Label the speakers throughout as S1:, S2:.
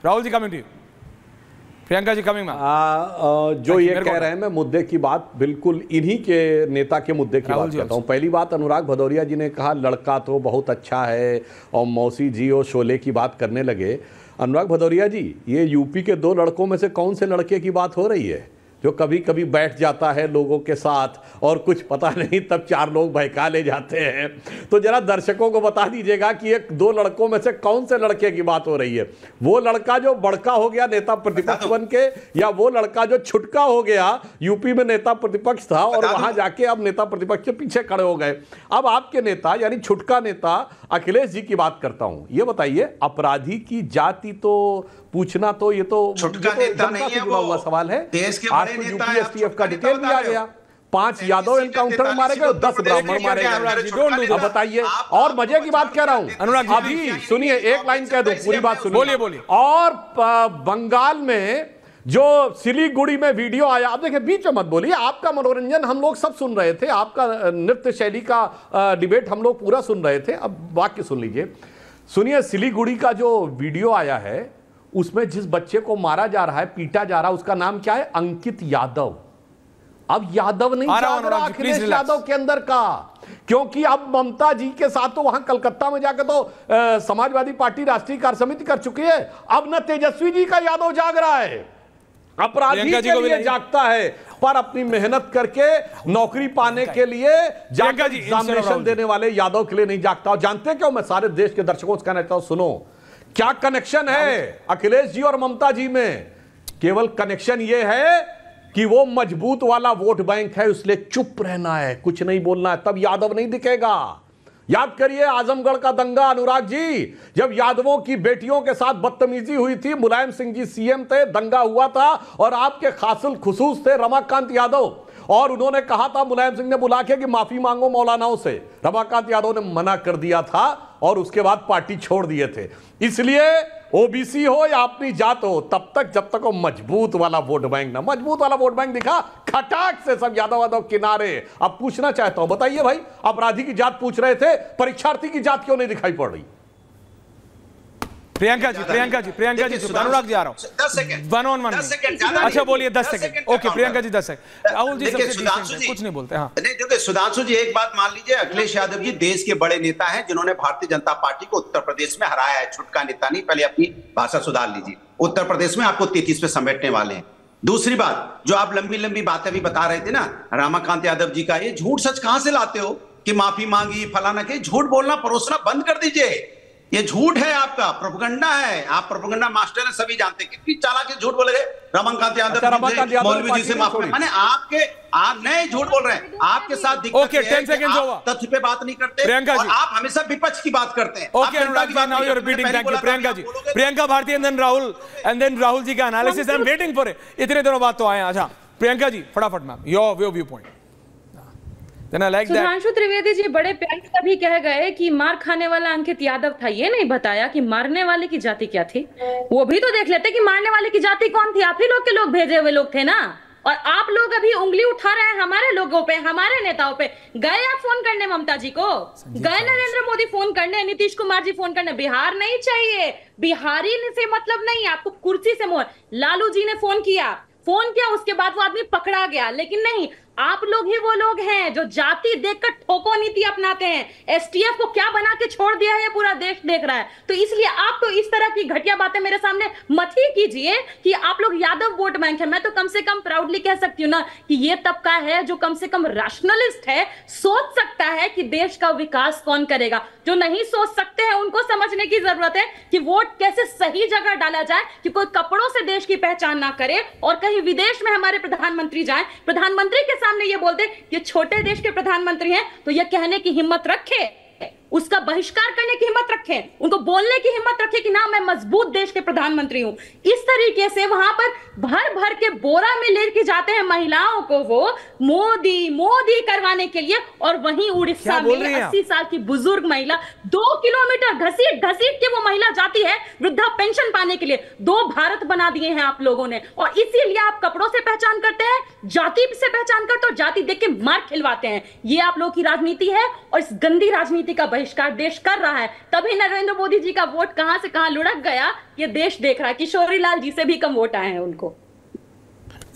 S1: Rahul ji coming to you, Priyanka ji coming.
S2: जो ये कह रहे हैं, मैं मुद्दे की बात बिल्कुल इन्हीं के नेता के मुद्दे की बात करता हूँ। पहली बात, अनुराग भदौरिया जी ने कहा लड़का तो बहुत अच्छा है और मौसी जी और शोले की बात करने लगे। अनुराग भदौरिया जी, ये यूपी के 2 लड़कों में से कौन से लड़के की बात हो रही है जो कभी कभी बैठ जाता है लोगों के साथ और कुछ पता नहीं तब 4 लोग बहका ले जाते हैं? तो जरा दर्शकों को बता दीजिएगा कि ये 2 लड़कों में से कौन से लड़के की बात हो रही है। वो लड़का जो बड़का हो गया नेता प्रतिपक्ष बन के, या वो लड़का जो छुटका हो गया यूपी में नेता प्रतिपक्ष था और वहां जाके अब नेता प्रतिपक्ष के पीछे खड़े हो गए? अब आपके नेता यानी छुटका नेता अखिलेश जी की बात करता हूं। ये बताइए, अपराधी की जाति तो पूछना तो ये तो
S3: छुटका नेता नहीं है, वो
S2: हुआ सवाल है।
S3: देश के बड़े नेता है,
S2: यूपीएसटीएफ का डिटेल भी आ गया। 5 यादव एनकाउंटर मारे गए, 10 ब्राह्मण मारे गए। अब बताइए, और मजे की बात कह रहा हूं अनुराग, अभी सुनिए, एक लाइन कह दूं, पूरी बात सुनिए।
S1: बोलिए बोलिए।
S2: और बंगाल में जो सिलीगुड़ी में वीडियो आया, अब देखिए बीच में मत बोलिए, आपका मनोरंजन हम लोग सब सुन रहे थे, आपका नृत्य शैली का डिबेट हम लोग पूरा सुन रहे थे। अब वाक्य सुन लीजिए, सुनिए। सिलीगुड़ी का जो वीडियो आया है उसमें जिस बच्चे को मारा जा रहा है, पीटा जा रहा है, उसका नाम क्या है? अंकित यादव। अब यादव नहीं जाग रहा अखिलेश यादव के अंदर का, क्योंकि अब ममता जी के साथ तो वहां कलकत्ता में जाकर तो समाजवादी पार्टी राष्ट्रीय कार्य समिति कर चुकी है। अब न तेजस्वी जी का यादव जाग रहा है, अपराधी के लिए जागता है, पर अपनी मेहनत करके नौकरी पाने के लिए जाकर एग्जामिनेशन देने वाले यादव के लिए नहीं जागता। और जानते हैं क्यों? मैं सारे देश के दर्शकों से कहना चाहता हूं, सुनो क्या कनेक्शन है अखिलेश जी और ममता जी में। केवल कनेक्शन यह है कि वो मजबूत वाला वोट बैंक है, इसलिए चुप रहना है, कुछ नहीं बोलना है, तब यादव नहीं दिखेगा। याद करिए आजमगढ़ का दंगा अनुराग जी, जब यादवों की बेटियों के साथ बदतमीजी हुई थी, मुलायम सिंह जी सीएम थे, दंगा हुआ था और आपके खासिल खुसूस थे रमाकांत यादव, और उन्होंने कहा था, मुलायम सिंह ने बुला के कि माफी मांगो मौलानाओं से, रमाकांत यादव ने मना कर दिया था और उसके बाद पार्टी छोड़ दिए थे। इसलिए ओबीसी हो या अपनी जात हो, तब तक जब तक वो मजबूत वाला वोट बैंक ना, मजबूत वाला वोट बैंक दिखा, खटाक से सब यादव किनारे। अब पूछना चाहता हूं, बताइए भाई, अपराधी की जात पूछ रहे थे, परीक्षार्थी की जात क्यों नहीं दिखाई पड़ रही?
S1: प्रियंका जी अनुराग जी आ रहा हूं
S3: 10 सेकंड
S1: 1 on 1 अच्छा बोलिए 10 second okay Priyanka ji 10 second Rahul ji सबसे कुछ नहीं बोलते। हाँ
S3: नहीं देखिए सुधांशु जी, एक बात मान लीजिए, अखिलेश यादव जी देश के बड़े नेता हैं जिन्होंने भारतीय जनता पार्टी को उत्तर प्रदेश में हराया है। छुटका नेता नहीं, पहले अपनी भाषा सुधार लीजिए। उत्तर प्रदेश में आपको 33 पे समेटने वाले हैं। दूसरी बात, जो आप लंबी लंबी बातें भी बता रहे थे ना रमाकांत यादव जी का, ये झूठ सच कहां से लाते हो कि माफी मांगी फलाना के? झूठ बोलना परोसना बंद कर दीजिए, ये झूठ है, आपका प्रोपेगेंडा है, आप प्रोपेगेंडा मास्टर हैं, सभी जानते हैं। कितनी चालाक है, झूठ बोले रमाकांत यादव मौलवी जी से माफी माने, आप नए झूठ बोल रहे हैं। आपके साथ दिक्कत है कि आप तथ्य पे बात नहीं करते और आप हमेशा विपक्ष की बात करते हैं।
S1: Okay Anurag ji, now you are repeating, thank you Priyanka ji. Priyanka Bharti and then Rahul ji का analysis, I am waiting for it. इतने दिनों बाद तो आए। अच्छा प्रियंका जी फटाफट ma'am your view point.
S4: Sudhanshu Trivedi ji बड़े प्यार से अभी कह गए कि मार खाने वाला अंकित यादव था, ये नहीं बताया कि मारने वाले की जाति क्या थी। वो भी तो देख लेते कि मारने वाले की जाति कौन थी। आप ही लोग के लोग भेजे हुए लोग थे ना, और आप लोग अभी उंगली उठा रहे हैं हमारे लोगों पे, हमारे नेताओं पे। गए आप फोन करने ममता जी को, गए नरेंद्र मोदी फोन करने, नीतीश कुमार जी फोन करने। बिहार नहीं चाहिए, बिहारी से मतलब नहीं, आपको कुर्सी से मोहर। लालू जी ने फोन किया, उसके बाद वो आदमी पकड़ा गया, लेकिन नहीं, आप लोग ही वो लोग हैं जो जाति देखकर ठोको नीति अपनाते हैं। एसटीएफ को क्या बना के छोड़ दिया है, पूरा देश देख रहा है। तो इसलिए आप तो इस तरह की घटिया बातें मेरे सामने मत ही कीजिए कि आप लोग यादव वोट बैंक है। मैं तो कम से कम प्राउडली कह सकती हूँ ना कि ये तबका है जो कम से कम रैशनलिस्ट है, सोच सकता है कि देश का विकास कौन करेगा। जो नहीं सोच सकते हैं उनको समझने की जरूरत है कि वोट कैसे सही जगह डाला जाए, कि कोई कपड़ों से देश की पहचान ना करे और कहीं विदेश में हमारे प्रधानमंत्री जाएं, प्रधानमंत्री के सामने ये बोलते कि छोटे देश के प्रधानमंत्री हैं, तो ये कहने की हिम्मत रखे, उसका बहिष्कार करने की हिम्मत रखे, उनको बोलने की हिम्मत रखे कि ना मैं मजबूत देश के प्रधानमंत्री हूं। इस तरीके से वहां पर भर भर के बोरा में लेके जाते हैं महिलाओं को, वो मोदी मोदी करवाने के लिए। और वहीं उड़ीसा में 80 साल की बुजुर्ग महिला 2 किलोमीटर घसीट घसीट के वो महिला जाती है वृद्धा पेंशन पाने के लिए। 2 भारत बना दिए हैं आप लोगों ने, और इसीलिए आप कपड़ों से पहचान करते हैं, जाति से पहचान करते हो, जाति देख के मार खिलवाते हैं। ये आप लोगों की राजनीति है, और इस गंदी राजनीति का बहिष्कार देश कर रहा है, तभी नरेंद्र मोदी जी का वोट कहां से कहां लुढ़क गया ये देश देख रहा है। किशोरी लाल जी से भी कम वोट आए हैं उनको।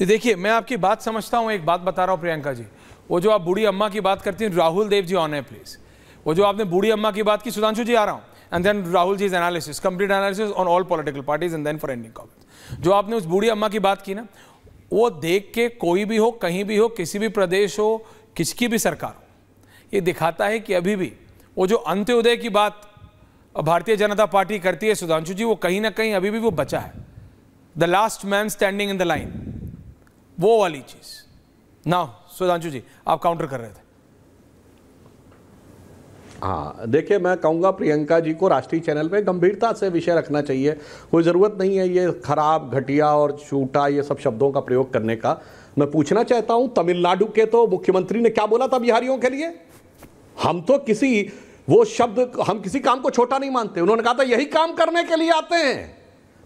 S1: देखिए, मैं आपकी बात समझता हूं, एक बात बता रहा हूं प्रियंका जी, वो जो आप बूढ़ी अम्मा की बात करती हैं, राहुल देव जी ऑन है प्लीज। वो जो आपने बूढ़ी अम्मा की बात की, सुधांशु जी आ रहा हूं, and then Rahul ji analysis, complete analysis on all political parties and then for ending comments. जो आपने उस बूढ़ी अम्मा की बात की ना, वो देख के कोई भी हो, कहीं भी हो, किसी भी प्रदेश हो, किसकी भी सरकार हो, ये दिखाता है कि अभी भी वो जो अंत्योदय की बात भारतीय जनता पार्टी करती है सुधांशु जी, वो कहीं ना कहीं अभी भी वो बचा है, the last man standing in the line, वो वाली चीज। नाउ सुधांशु जी, आप काउंटर कर रहे थे।
S2: हाँ, देखिए, मैं कहूँगा प्रियंका जी को राष्ट्रीय चैनल पे गंभीरता से विषय रखना चाहिए। कोई ज़रूरत नहीं है ये खराब, घटिया और झूठा ये सब शब्दों का प्रयोग करने का। मैं पूछना चाहता हूँ, तमिलनाडु के तो मुख्यमंत्री ने क्या बोला था बिहारियों के लिए? हम तो वो शब्द, हम किसी काम को छोटा नहीं मानते। उन्होंने कहा था यही काम करने के लिए आते हैं।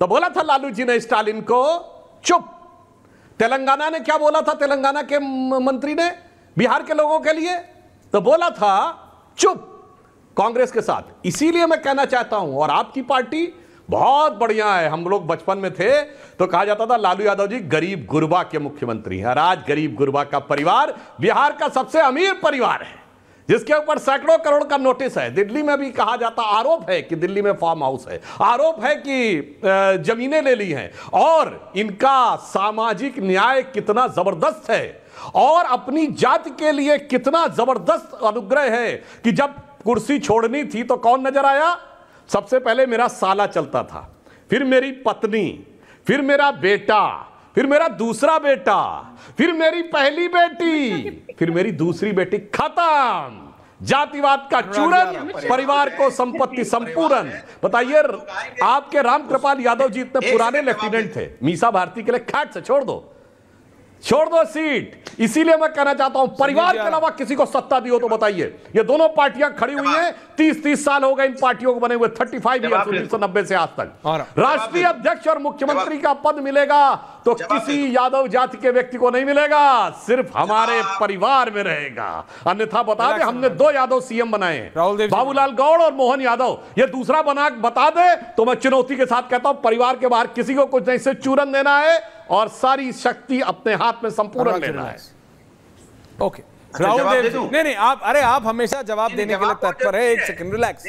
S2: तो बोला था लालू जी ने स्टालिन को, चुप। तेलंगाना ने क्या बोला था, तेलंगाना के मंत्री ने बिहार के लोगों के लिए? तो बोला था चुप, कांग्रेस के साथ। इसीलिए मैं कहना चाहता हूं, और आपकी पार्टी बहुत बढ़िया है। हम लोग बचपन में थे तो कहा जाता था लालू यादव जी गरीब गुरबा के मुख्यमंत्री हैं, और आज गरीब गुरबा का परिवार बिहार का सबसे अमीर परिवार है, जिसके ऊपर सैकड़ों करोड़ का नोटिस है। दिल्ली में भी कहा जाता, आरोप है कि दिल्ली में फार्म हाउस है, आरोप है कि जमीनें ले ली हैं, और इनका सामाजिक न्याय कितना जबरदस्त है, और अपनी जाति के लिए कितना जबरदस्त अनुग्रह है कि जब कुर्सी छोड़नी थी तो कौन नजर आया? सबसे पहले मेरा साला चलता था, फिर मेरी पत्नी, फिर मेरा बेटा, फिर मेरा दूसरा बेटा, फिर मेरी पहली बेटी, फिर मेरी दूसरी बेटी। खत्म। जातिवाद का चूरन, परिवार को संपत्ति संपूर्ण। बताइए, आपके राम कृपाल यादव जी इतने पुराने लेफ्टिनेंट थे, मीसा भारती के लिए खैट से छोड़ दो सीट। इसीलिए मैं कहना चाहता हूं, परिवार के अलावा किसी को सत्ता दी हो तो बताइए। ये दोनों पार्टियां खड़ी हुई हैं, 30-30 साल हो गए इन पार्टियों को बने हुए, 35 ईयर्स 1990 से आज तक। राष्ट्रीय अध्यक्ष और मुख्यमंत्री का पद मिलेगा तो किसी यादव जाति के व्यक्ति को नहीं मिलेगा, सिर्फ हमारे परिवार में रहेगा। अन्यथा बता दे, हमने 2 यादव सीएम बनाए हैं, बाबूलाल गौड़ और मोहन यादव। ये दूसरा बना बता दे तो मैं चुनौती के साथ कहता हूं, परिवार के बाहर किसी को कुछ नहीं, से चूरन देना है और सारी शक्ति अपने हाथ में संपूर्ण लेना है।
S1: ओके, राहुल देव जी, नहीं आप हमेशा जवाब देने के लिए तत्पर है। एक सेकंड, रिलैक्स।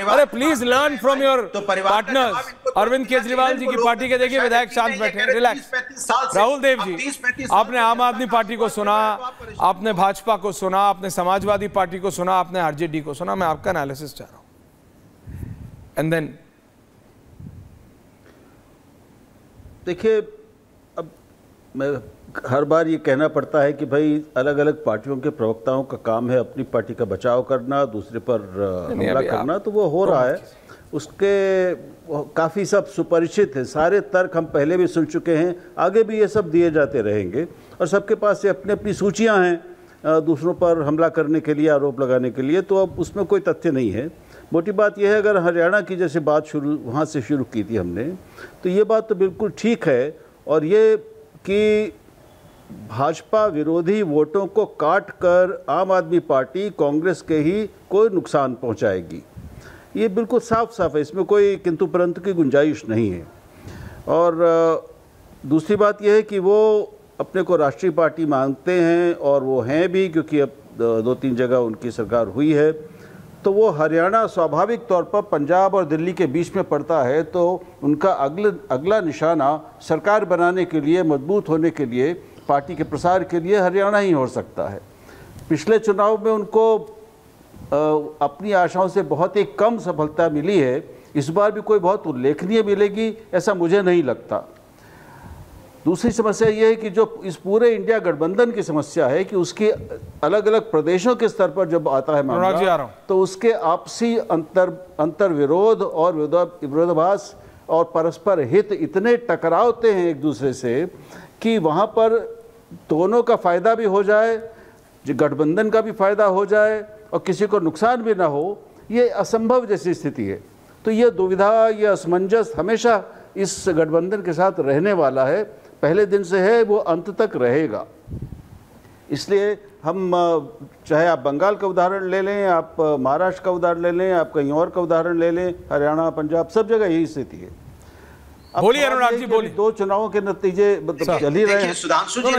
S1: अरे please learn from your partners. Arvind Kejriwal ji की पार्टी के देखिए विधायक शांत बैठे, रिलैक्स। राहुल देव जी, आपने आम आदमी पार्टी को सुना, आपने भाजपा को सुना, आपने समाजवादी पार्टी को सुना, आपने आरजेडी को सुना। मैं आपका एनालिसिस चाह रहा हूं, एंड देन
S5: देखिए, अब मैं हर बार ये कहना पड़ता है कि भाई अलग अलग पार्टियों के प्रवक्ताओं का काम है अपनी पार्टी का बचाव करना, दूसरे पर हमला करना, तो वो हो रहा है। उसके काफ़ी सब सुपरिचित है, सारे तर्क हम पहले भी सुन चुके हैं, आगे भी ये सब दिए जाते रहेंगे, और सबके पास ये अपनी अपनी सूचियाँ हैं दूसरों पर हमला करने के लिए, आरोप लगाने के लिए। तो अब उसमें कोई तथ्य नहीं है। मोटी बात यह है, अगर हरियाणा की जैसे बात वहाँ से शुरू की थी हमने, तो ये बात तो बिल्कुल ठीक है, और ये कि भाजपा विरोधी वोटों को काट कर आम आदमी पार्टी कांग्रेस के ही कोई नुकसान पहुंचाएगी, ये बिल्कुल साफ साफ है, इसमें कोई किंतु परंतु की गुंजाइश नहीं है। और दूसरी बात यह है कि वो अपने को राष्ट्रीय पार्टी मानते हैं, और वो हैं भी, क्योंकि अब 2-3 जगह उनकी सरकार हुई है। तो वो हरियाणा स्वाभाविक तौर पर पंजाब और दिल्ली के बीच में पड़ता है, तो उनका अगला निशाना सरकार बनाने के लिए, मजबूत होने के लिए, पार्टी के प्रसार के लिए हरियाणा ही हो सकता है। पिछले चुनाव में उनको अपनी आशाओं से बहुत ही कम सफलता मिली है, इस बार भी कोई बहुत उल्लेखनीय मिलेगी ऐसा मुझे नहीं लगता। दूसरी समस्या ये है कि जो इस पूरे इंडिया गठबंधन की समस्या है कि उसके अलग अलग प्रदेशों के स्तर पर जब आता है मामला, तो उसके आपसी अंतर विरोध और विरोधाभास और परस्पर हित इतने टकरावते हैं एक दूसरे से कि वहाँ पर दोनों का फायदा भी हो जाए, गठबंधन का भी फायदा हो जाए, और किसी को नुकसान भी ना हो, ये असंभव जैसी स्थिति है। तो ये दुविधा, ये असमंजस हमेशा इस गठबंधन के साथ रहने वाला है, पहले दिन से है, वो अंत तक रहेगा। इसलिए हम चाहे आप बंगाल का उदाहरण ले लें, आप महाराष्ट्र का उदाहरण ले लें, आप कहीं और का उदाहरण ले लें, हरियाणा, पंजाब, सब जगह यही स्थिति है।
S1: बोलिए अनुराग जी, बोलिए।
S5: 2 चुनावों के नतीजे चल ही रहे हैं।
S3: सुधांशु जी